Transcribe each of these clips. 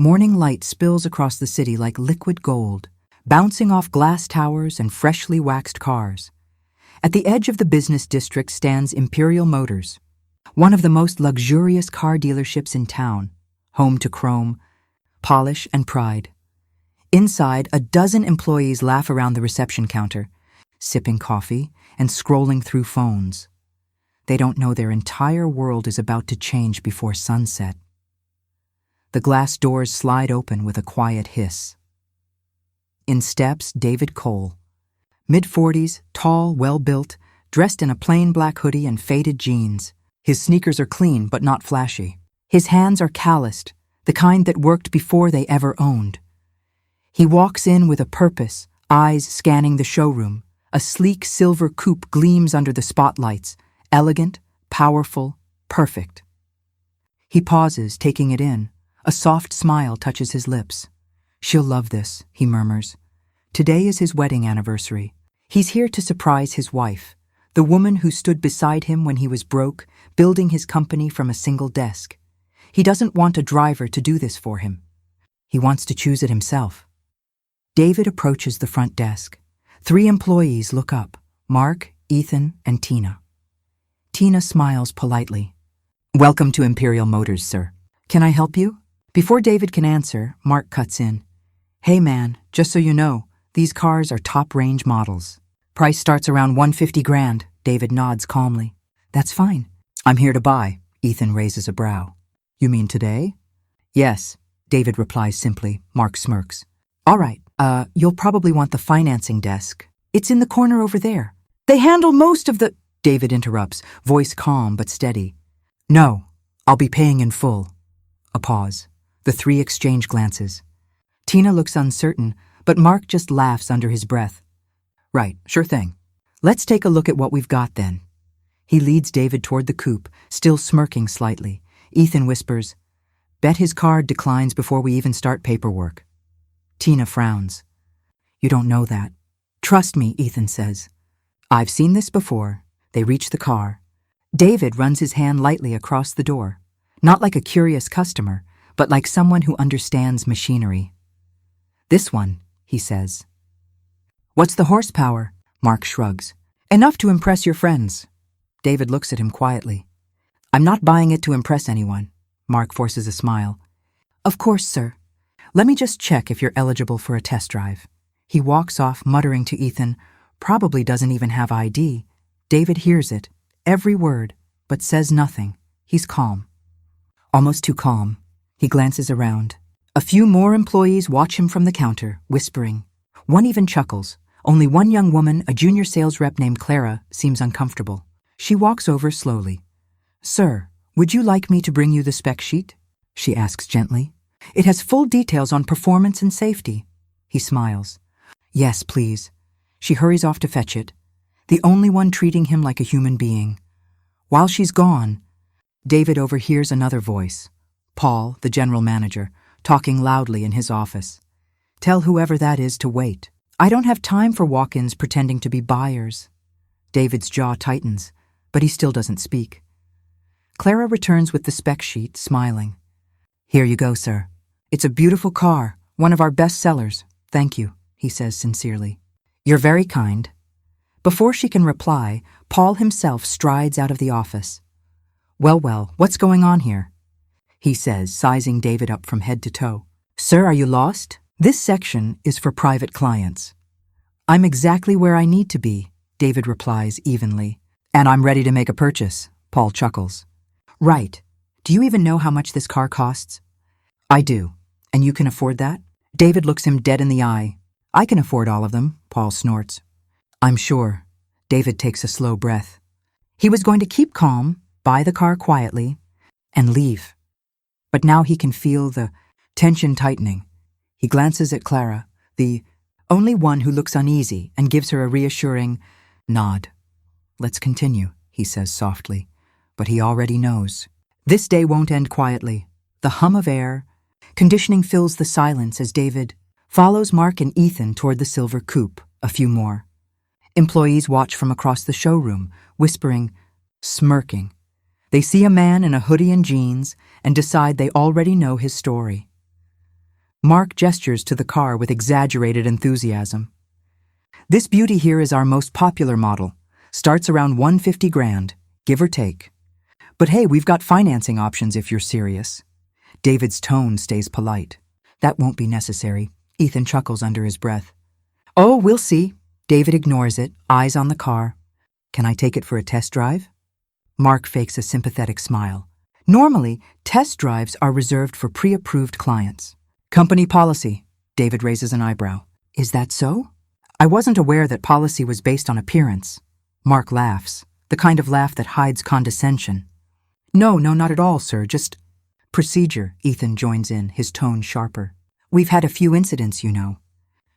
Morning light spills across the city like liquid gold, bouncing off glass towers and freshly waxed cars. At the edge of the business district stands Imperial Motors, one of the most luxurious car dealerships in town, home to chrome, polish, and pride. Inside, a dozen employees laugh around the reception counter, sipping coffee and scrolling through phones. They don't know their entire world is about to change before sunset. The glass doors slide open with a quiet hiss. In steps David Cole, mid-40s, tall, well-built, dressed in a plain black hoodie and faded jeans. His sneakers are clean but not flashy. His hands are calloused, the kind that worked before they ever owned. He walks in with a purpose, eyes scanning the showroom. A sleek silver coupe gleams under the spotlights, elegant, powerful, perfect. He pauses, taking it in. A soft smile touches his lips. "She'll love this," he murmurs. Today is his wedding anniversary. He's here to surprise his wife, the woman who stood beside him when he was broke, building his company from a single desk. He doesn't want a driver to do this for him. He wants to choose it himself. David approaches the front desk. 3 employees look up: Mark, Ethan, and Tina. Tina smiles politely. "Welcome to Imperial Motors, sir. Can I help you?" Before David can answer, Mark cuts in. "Hey man, just so you know, these cars are top-range models. Price starts around $150,000, David nods calmly. "That's fine. I'm here to buy," Ethan raises a brow. "You mean today?" "Yes," David replies simply. Mark smirks. "All right, you'll probably want the financing desk. It's in the corner over there. They handle most of the—" David interrupts, voice calm but steady. "No, I'll be paying in full." A pause. The 3 exchange glances. Tina looks uncertain, but Mark just laughs under his breath. "Right, sure thing. Let's take a look at what we've got then." He leads David toward the coupe, still smirking slightly. Ethan whispers, "Bet his card declines before we even start paperwork." Tina frowns. "You don't know that." "Trust me," Ethan says. "I've seen this before." They reach the car. David runs his hand lightly across the door, not like a curious customer, but like someone who understands machinery. "This one," he says. "What's the horsepower?" Mark shrugs. "Enough to impress your friends." David looks at him quietly. "I'm not buying it to impress anyone." Mark forces a smile. "Of course, sir. Let me just check if you're eligible for a test drive." He walks off, muttering to Ethan, "Probably doesn't even have ID." David hears it, every word, but says nothing. He's calm. Almost too calm. He glances around. A few more employees watch him from the counter, whispering. One even chuckles. Only one young woman, a junior sales rep named Clara, seems uncomfortable. She walks over slowly. "Sir, would you like me to bring you the spec sheet?" she asks gently. "It has full details on performance and safety." He smiles. "Yes, please." She hurries off to fetch it, the only one treating him like a human being. While she's gone, David overhears another voice. Paul, the general manager, talking loudly in his office. "Tell whoever that is to wait. I don't have time for walk-ins pretending to be buyers." David's jaw tightens, but he still doesn't speak. Clara returns with the spec sheet, smiling. "Here you go, sir. It's a beautiful car, one of our best sellers. Thank you," he says sincerely. "You're very kind." Before she can reply, Paul himself strides out of the office. Well, what's going on here?" he says, sizing David up from head to toe. "Sir, are you lost? This section is for private clients." "I'm exactly where I need to be," David replies evenly. "And I'm ready to make a purchase," Paul chuckles. "Right. Do you even know how much this car costs?" "I do. And you can afford that?" David looks him dead in the eye. "I can afford all of them," Paul snorts. "I'm sure." David takes a slow breath. He was going to keep calm, buy the car quietly, and leave. But now he can feel the tension tightening. He glances at Clara, the only one who looks uneasy, and gives her a reassuring nod. "Let's continue," he says softly, but he already knows. This day won't end quietly. The hum of air, conditioning fills the silence as David follows Mark and Ethan toward the silver coupe, a few more. Employees watch from across the showroom, whispering, smirking. They see a man in a hoodie and jeans and decide they already know his story. Mark gestures to the car with exaggerated enthusiasm. This beauty here is our most popular model. Starts around $150,000, give or take. But hey, we've got financing options if you're serious. David's tone stays polite. That won't be necessary. Ethan chuckles under his breath. Oh, we'll see. David ignores it, eyes on the car. Can I take it for a test drive? Mark fakes a sympathetic smile. Normally, test drives are reserved for pre-approved clients. Company policy. David raises an eyebrow. Is that so? I wasn't aware that policy was based on appearance. Mark laughs, the kind of laugh that hides condescension. No, not at all, sir, just procedure, Ethan joins in, his tone sharper. We've had a few incidents, you know.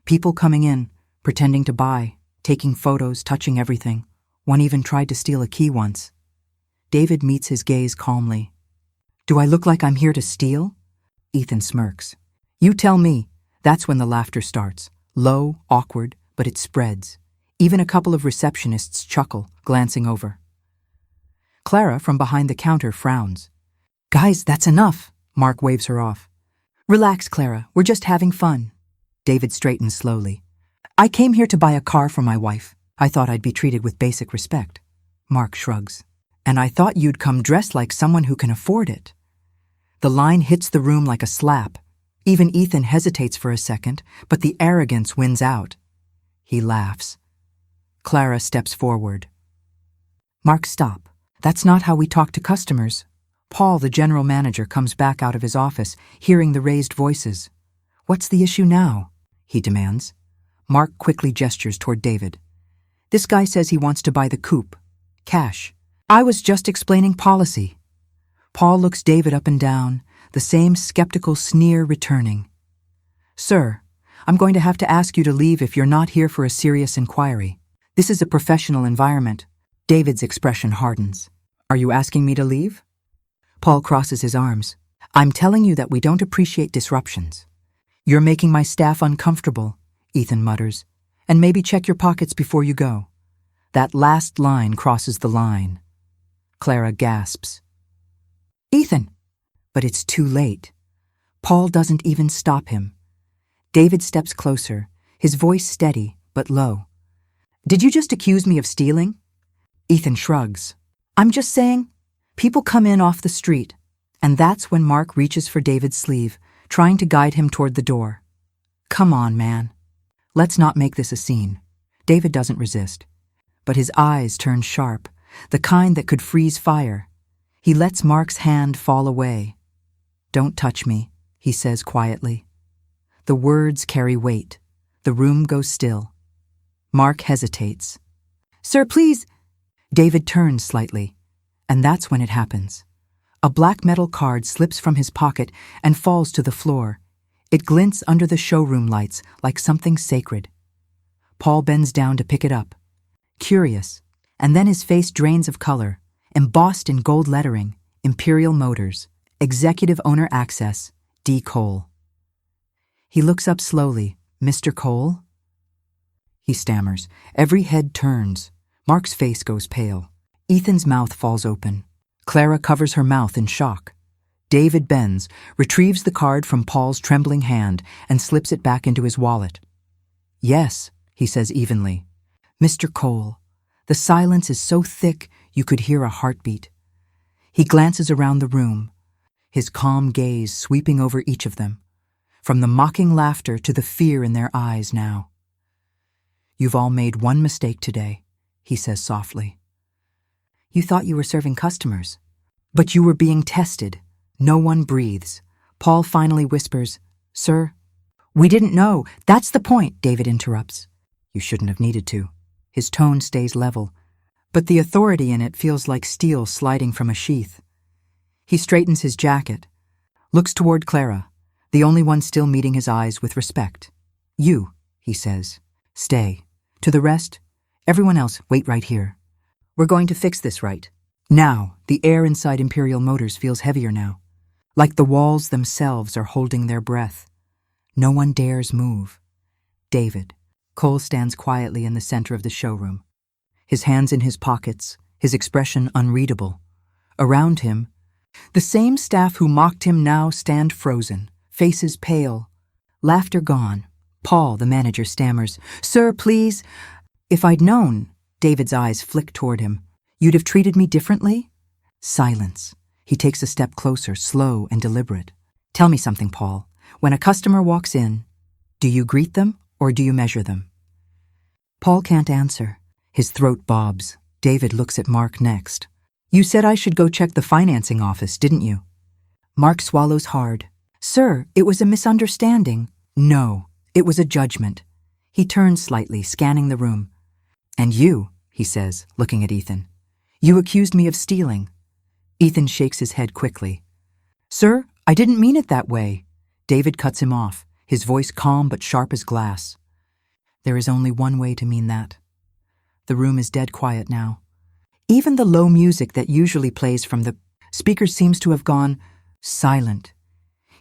People coming in, pretending to buy, taking photos, touching everything. One even tried to steal a key once. David meets his gaze calmly. Do I look like I'm here to steal? Ethan smirks. You tell me. That's when the laughter starts. Low, awkward, but it spreads. Even a couple of receptionists chuckle, glancing over. Clara, from behind the counter, frowns. Guys, that's enough. Mark waves her off. Relax, Clara. We're just having fun. David straightens slowly. I came here to buy a car for my wife. I thought I'd be treated with basic respect. Mark shrugs. And I thought you'd come dressed like someone who can afford it. The line hits the room like a slap. Even Ethan hesitates for a second, but the arrogance wins out. He laughs. Clara steps forward. Mark, stop. That's not how we talk to customers. Paul, the general manager, comes back out of his office, hearing the raised voices. What's the issue now? He demands. Mark quickly gestures toward David. This guy says he wants to buy the coupe. Cash. I was just explaining policy. Paul looks David up and down, the same skeptical sneer returning. Sir, I'm going to have to ask you to leave if you're not here for a serious inquiry. This is a professional environment. David's expression hardens. Are you asking me to leave? Paul crosses his arms. I'm telling you that we don't appreciate disruptions. You're making my staff uncomfortable, Ethan mutters, and maybe check your pockets before you go. That last line crosses the line. Clara gasps. Ethan! But it's too late. Paul doesn't even stop him. David steps closer, his voice steady but low. Did you just accuse me of stealing? Ethan shrugs. I'm just saying, people come in off the street, and that's when Mark reaches for David's sleeve, trying to guide him toward the door. Come on, man. Let's not make this a scene. David doesn't resist, but his eyes turn sharp, the kind that could freeze fire. He lets Mark's hand fall away. Don't touch me, he says quietly. The words carry weight. The room goes still. Mark hesitates. Sir, please. David turns slightly, and that's when it happens. A black metal card slips from his pocket and falls to the floor. It glints under the showroom lights like something sacred. Paul bends down to pick it up, curious, and then his face drains of color, embossed in gold lettering, Imperial Motors, Executive Owner Access, D. Cole. He looks up slowly. Mr. Cole? He stammers. Every head turns. Mark's face goes pale. Ethan's mouth falls open. Clara covers her mouth in shock. David bends, retrieves the card from Paul's trembling hand, and slips it back into his wallet. Yes, he says evenly. Mr. Cole. The silence is so thick you could hear a heartbeat. He glances around the room, his calm gaze sweeping over each of them, from the mocking laughter to the fear in their eyes now. You've all made one mistake today, he says softly. You thought you were serving customers, but you were being tested. No one breathes. Paul finally whispers, Sir? We didn't know. That's the point, David interrupts. You shouldn't have needed to. His tone stays level, but the authority in it feels like steel sliding from a sheath. He straightens his jacket, looks toward Clara, the only one still meeting his eyes with respect. You, he says, stay. To the rest, everyone else, wait right here. We're going to fix this right. Now, the air inside Imperial Motors feels heavier now, like the walls themselves are holding their breath. No one dares move. David. Cole stands quietly in the center of the showroom, his hands in his pockets, his expression unreadable. Around him, the same staff who mocked him now stand frozen, faces pale, Laughter gone. Paul, the manager, stammers, "Sir, please." "If I'd known," David's eyes flick toward him, "you'd have treated me differently?" Silence. He takes a step closer, slow and deliberate. "Tell me something, Paul. When a customer walks in, do you greet them or do you measure them?" Paul can't answer. His throat bobs. David looks at Mark next. "You said I should go check the financing office, didn't you?" Mark swallows hard. "Sir, it was a misunderstanding." "No, it was a judgment." He turns slightly, scanning the room. "And you," he says, looking at Ethan. "You accused me of stealing." Ethan shakes his head quickly. "Sir, I didn't mean it that way." David cuts him off, his voice calm but sharp as glass. "There is only one way to mean that." The room is dead quiet now. Even the low music that usually plays from the speakers seems to have gone silent.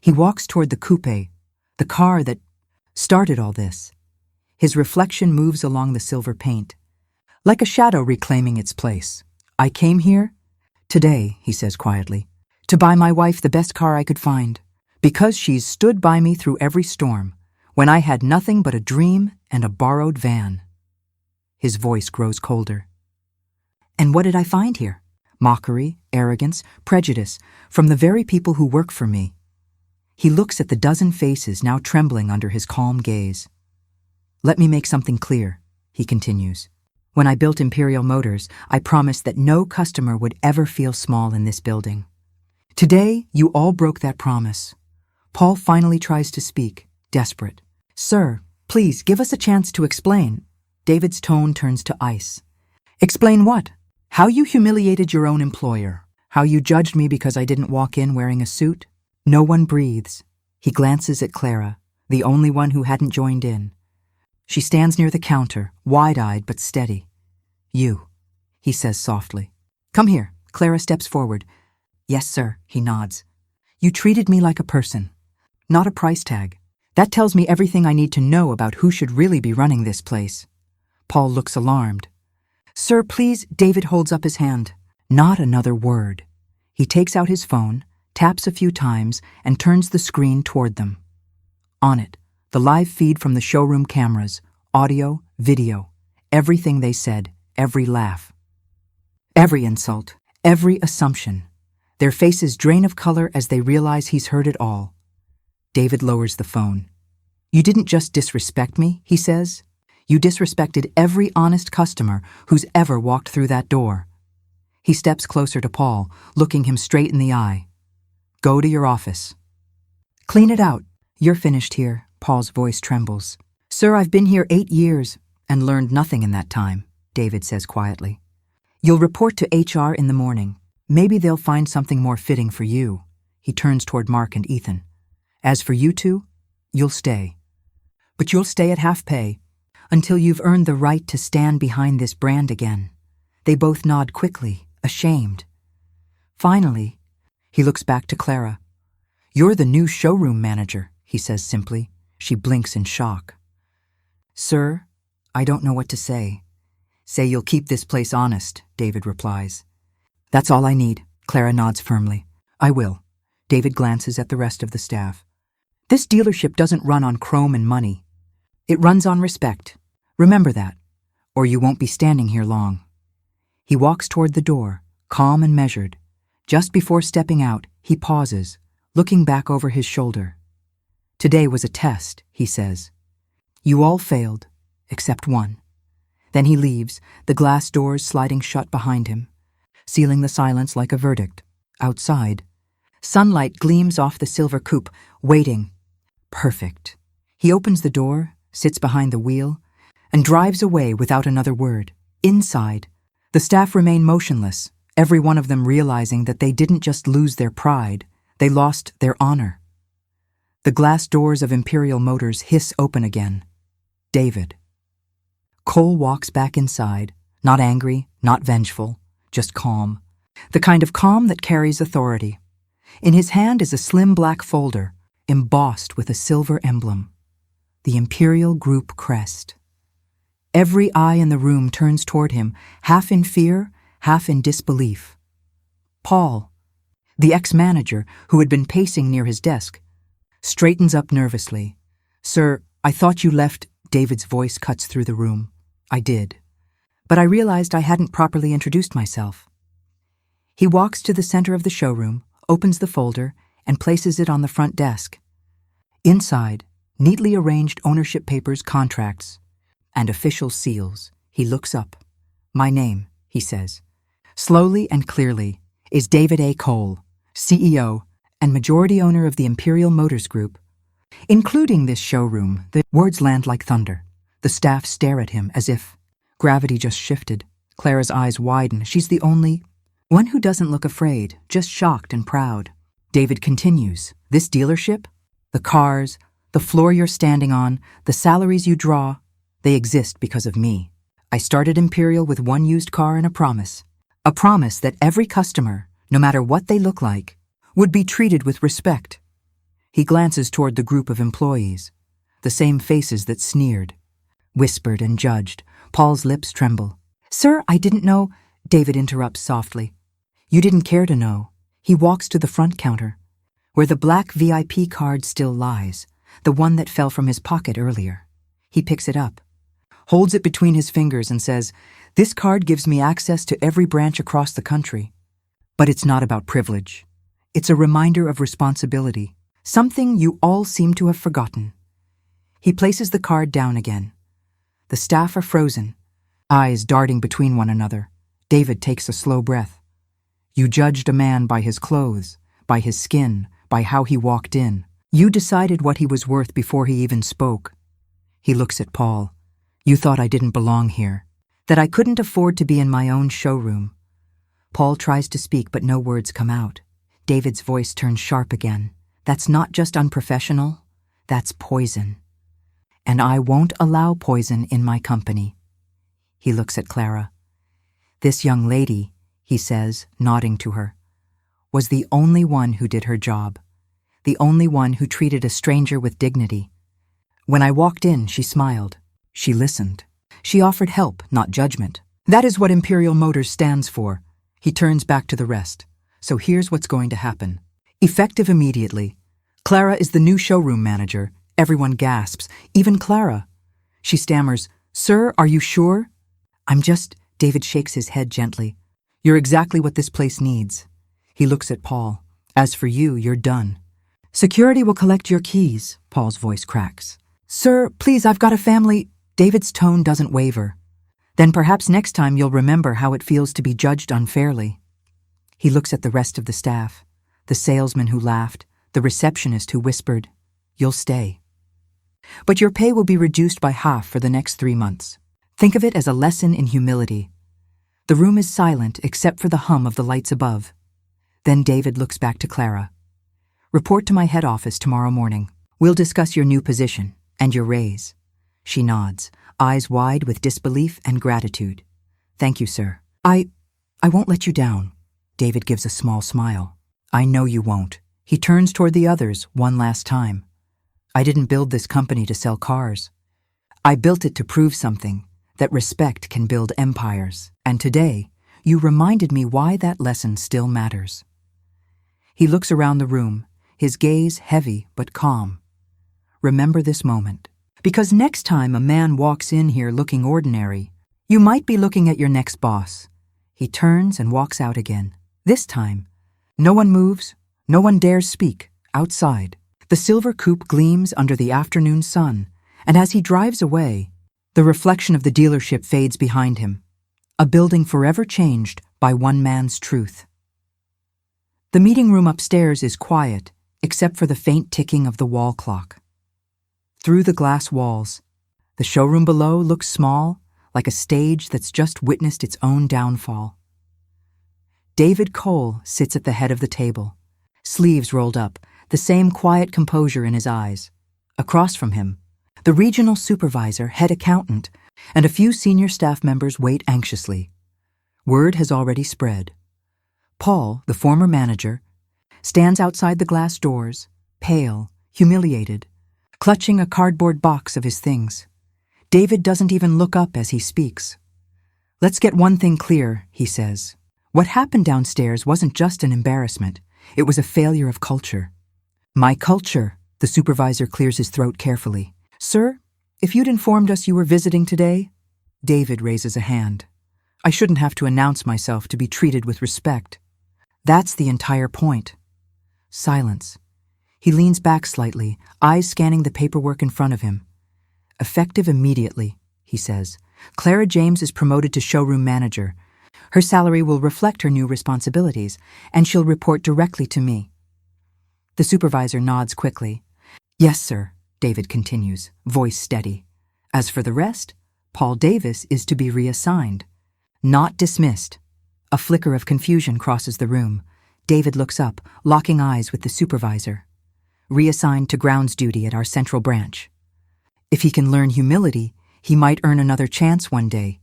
He walks toward the coupe, the car that started all this. His reflection moves along the silver paint, like a shadow reclaiming its place. "I came here today," he says quietly, "to buy my wife the best car I could find, because she's stood by me through every storm, when I had nothing but a dream and a borrowed van." His voice grows colder. "And what did I find here? Mockery, arrogance, prejudice, from the very people who work for me." He looks at the dozen faces now trembling under his calm gaze. "Let me make something clear," he continues. "When I built Imperial Motors, I promised that no customer would ever feel small in this building. Today, you all broke that promise." Paul finally tries to speak, desperate. "Sir, please give us a chance to explain." David's tone turns to ice. "Explain what? How you humiliated your own employer? How you judged me because I didn't walk in wearing a suit?" No one breathes. He glances at Clara, the only one who hadn't joined in. She stands near the counter, wide-eyed but steady. "You," he says softly. "Come here." Clara steps forward. "Yes, sir," he nods. "You treated me like a person, not a price tag. That tells me everything I need to know about who should really be running this place." Paul looks alarmed. "Sir, please." David holds up his hand. Not another word. He takes out his phone, taps a few times, and turns the screen toward them. On it, the live feed from the showroom cameras, audio, video, everything they said, every laugh, every insult, every assumption. Their faces drain of color as they realize he's heard it all. David lowers the phone. "You didn't just disrespect me," he says. "You disrespected every honest customer who's ever walked through that door." He steps closer to Paul, looking him straight in the eye. "Go to your office. Clean it out. You're finished here." Paul's voice trembles. "Sir, I've been here 8 years and learned nothing in that time," David says quietly. "You'll report to HR in the morning. Maybe they'll find something more fitting for you." He turns toward Mark and Ethan. "As for you two, you'll stay. But you'll stay at half pay until you've earned the right to stand behind this brand again." They both nod quickly, ashamed. Finally, he looks back to Clara. "You're the new showroom manager," he says simply. She blinks in shock. "Sir, I don't know what to say." "Say you'll keep this place honest," David replies. "That's all I need." Clara nods firmly. "I will." David glances at the rest of the staff. "This dealership doesn't run on chrome and money. It runs on respect. Remember that, or you won't be standing here long." He walks toward the door, calm and measured. Just before stepping out, he pauses, looking back over his shoulder. "Today was a test," he says. "You all failed, except one." Then he leaves, the glass doors sliding shut behind him, sealing the silence like a verdict. Outside, sunlight gleams off the silver coupe, waiting. Perfect. He opens the door, sits behind the wheel, and drives away without another word. Inside, the staff remain motionless, every one of them realizing that they didn't just lose their pride, they lost their honor. The glass doors of Imperial Motors hiss open again. David. Cole walks back inside, not angry, not vengeful, just calm. The kind of calm that carries authority. In his hand is a slim black folder, embossed with a silver emblem. The Imperial Group crest. Every eye in the room turns toward him, half in fear, half in disbelief. Paul, the ex-manager who had been pacing near his desk, straightens up nervously. Sir, I thought you left. David's voice cuts through the room. I did. But I realized I hadn't properly introduced myself. He walks to the center of the showroom, opens the folder, and places it on the front desk. Inside, neatly arranged ownership papers, contracts, and official seals. He looks up. My name, he says, slowly and clearly, is David A. Cole, CEO and majority owner of the Imperial Motors Group, including this showroom. The words land like thunder. The staff stare at him as if gravity just shifted. Clara's eyes widen. She's the only one who doesn't look afraid, just shocked and proud. David continues, this dealership, the cars, the floor you're standing on, the salaries you draw, they exist because of me. I started Imperial with one used car and a promise that every customer, no matter what they look like, would be treated with respect. He glances toward the group of employees, the same faces that sneered, whispered and judged. Paul's lips tremble. Sir, I didn't know. David interrupts softly. You didn't care to know. He walks to the front counter, where the black VIP card still lies, the one that fell from his pocket earlier. He picks it up, holds it between his fingers and says, this card gives me access to every branch across the country. But it's not about privilege. It's a reminder of responsibility, something you all seem to have forgotten. He places the card down again. The staff are frozen, eyes darting between one another. David takes a slow breath. You judged a man by his clothes, by his skin, by how he walked in. You decided what he was worth before he even spoke. He looks at Paul. You thought I didn't belong here, that I couldn't afford to be in my own showroom. Paul tries to speak, but no words come out. David's voice turns sharp again. That's not just unprofessional, that's poison. And I won't allow poison in my company. He looks at Clara. This young lady, he says, nodding to her, was the only one who did her job, the only one who treated a stranger with dignity. When I walked in, she smiled. She listened. She offered help, not judgment. That is what Imperial Motors stands for. He turns back to the rest. So here's what's going to happen. Effective immediately. Clara is the new showroom manager. Everyone gasps, even Clara. She stammers, Sir, are you sure? David shakes his head gently. You're exactly what this place needs. He looks at Paul. As for you, you're done. Security will collect your keys, Paul's voice cracks. Sir, please, I've got a family. David's tone doesn't waver. Then perhaps next time you'll remember how it feels to be judged unfairly. He looks at the rest of the staff, the salesman who laughed, the receptionist who whispered, You'll stay. But your pay will be reduced by half for the next 3 months. Think of it as a lesson in humility. The room is silent except for the hum of the lights above. Then David looks back to Clara. Report to my head office tomorrow morning. We'll discuss your new position and your raise. She nods, eyes wide with disbelief and gratitude. Thank you, sir. I won't let you down. David gives a small smile. I know you won't. He turns toward the others one last time. I didn't build this company to sell cars. I built it to prove something, that respect can build empires. And today, you reminded me why that lesson still matters. He looks around the room, his gaze heavy but calm. Remember this moment, because next time a man walks in here looking ordinary, you might be looking at your next boss. He turns and walks out again. This time, no one moves, no one dares speak. Outside, the silver coupe gleams under the afternoon sun, and as he drives away, the reflection of the dealership fades behind him, a building forever changed by one man's truth. The meeting room upstairs is quiet, except for the faint ticking of the wall clock. Through the glass walls, the showroom below looks small, like a stage that's just witnessed its own downfall. David Cole sits at the head of the table, sleeves rolled up, the same quiet composure in his eyes. Across from him, the regional supervisor, head accountant, and a few senior staff members wait anxiously. Word has already spread. Paul, the former manager, stands outside the glass doors, pale, humiliated, clutching a cardboard box of his things. David doesn't even look up as he speaks. Let's get one thing clear, he says. What happened downstairs wasn't just an embarrassment. It was a failure of culture. My culture, The supervisor clears his throat carefully. Sir, if you'd informed us you were visiting today. David raises a hand. I shouldn't have to announce myself to be treated with respect. That's the entire point. Silence. He leans back slightly, eyes scanning the paperwork in front of him. Effective immediately, he says. Clara James is promoted to showroom manager. Her salary will reflect her new responsibilities, and she'll report directly to me. The supervisor nods quickly. Yes, sir, David continues, voice steady. As for the rest, Paul Davis is to be reassigned. Not dismissed. A flicker of confusion crosses the room. David looks up, locking eyes with the supervisor. Reassigned to grounds duty at our central branch. If he can learn humility, he might earn another chance one day.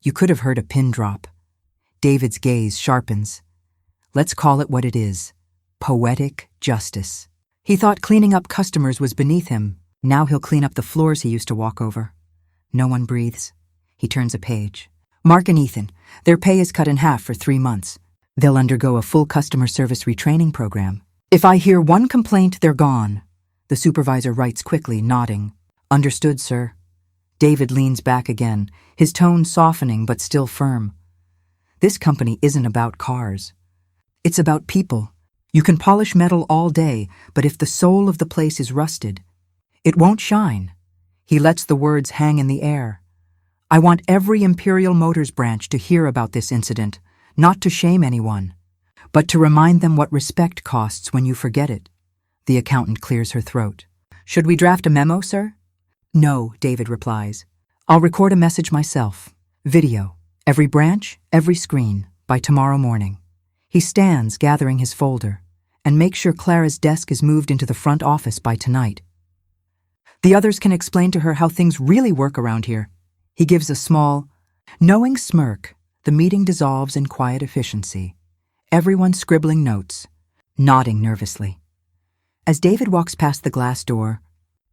You could have heard a pin drop. David's gaze sharpens. Let's call it what it is. Poetic justice. He thought cleaning up customers was beneath him. Now he'll clean up the floors he used to walk over. No one breathes. He turns a page. Mark and Ethan, their pay is cut in half for 3 months. They'll undergo a full customer service retraining program. If I hear one complaint, they're gone. The supervisor writes quickly, nodding. Understood, sir. David leans back again, his tone softening but still firm. This company isn't about cars. It's about people. You can polish metal all day, but if the soul of the place is rusted, it won't shine. He lets the words hang in the air. I want every Imperial Motors branch to hear about this incident, not to shame anyone, but to remind them what respect costs when you forget it. The accountant clears her throat. Should we draft a memo, sir? No, David replies. I'll record a message myself. Video. Every branch, every screen, by tomorrow morning. He stands, gathering his folder, and makes sure Clara's desk is moved into the front office by tonight. The others can explain to her how things really work around here. He gives a small, knowing smirk. The meeting dissolves in quiet efficiency. Everyone scribbling notes, nodding nervously. As David walks past the glass door,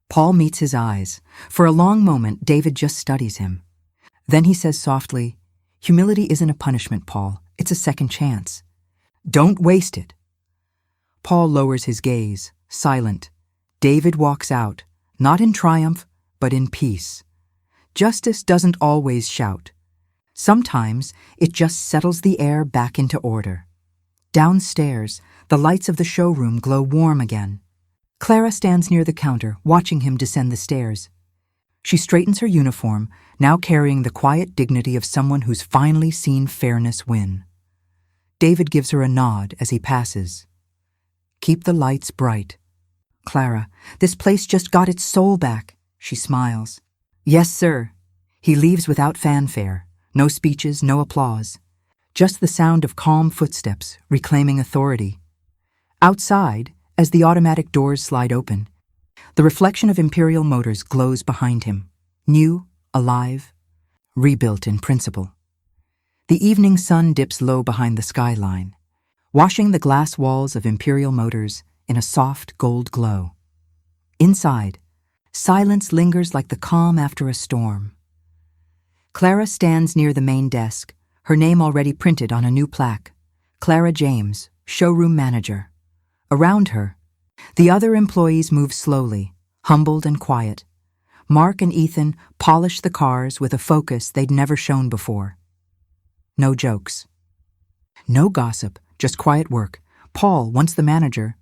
Paul meets his eyes. For a long moment, David just studies him. Then he says softly, Humility isn't a punishment, Paul. It's a second chance. Don't waste it. Paul lowers his gaze, silent. David walks out, not in triumph, but in peace. Justice doesn't always shout. Sometimes it just settles the air back into order. Downstairs, the lights of the showroom glow warm again. Clara stands near the counter, watching him descend the stairs. She straightens her uniform, now carrying the quiet dignity of someone who's finally seen fairness win. David gives her a nod as he passes. Keep the lights bright. Clara, this place just got its soul back. She smiles. Yes, sir. He leaves without fanfare. No speeches, no applause. Just the sound of calm footsteps, reclaiming authority. Outside, as the automatic doors slide open, the reflection of Imperial Motors glows behind him. New, alive, rebuilt in principle. The evening sun dips low behind the skyline, washing the glass walls of Imperial Motors in a soft gold glow. Inside, silence lingers like the calm after a storm. Clara stands near the main desk, her name already printed on a new plaque. Clara James, showroom manager. Around her, the other employees move slowly, humbled and quiet. Mark and Ethan polish the cars with a focus they'd never shown before. No jokes. No gossip, just quiet work. Paul, once the manager,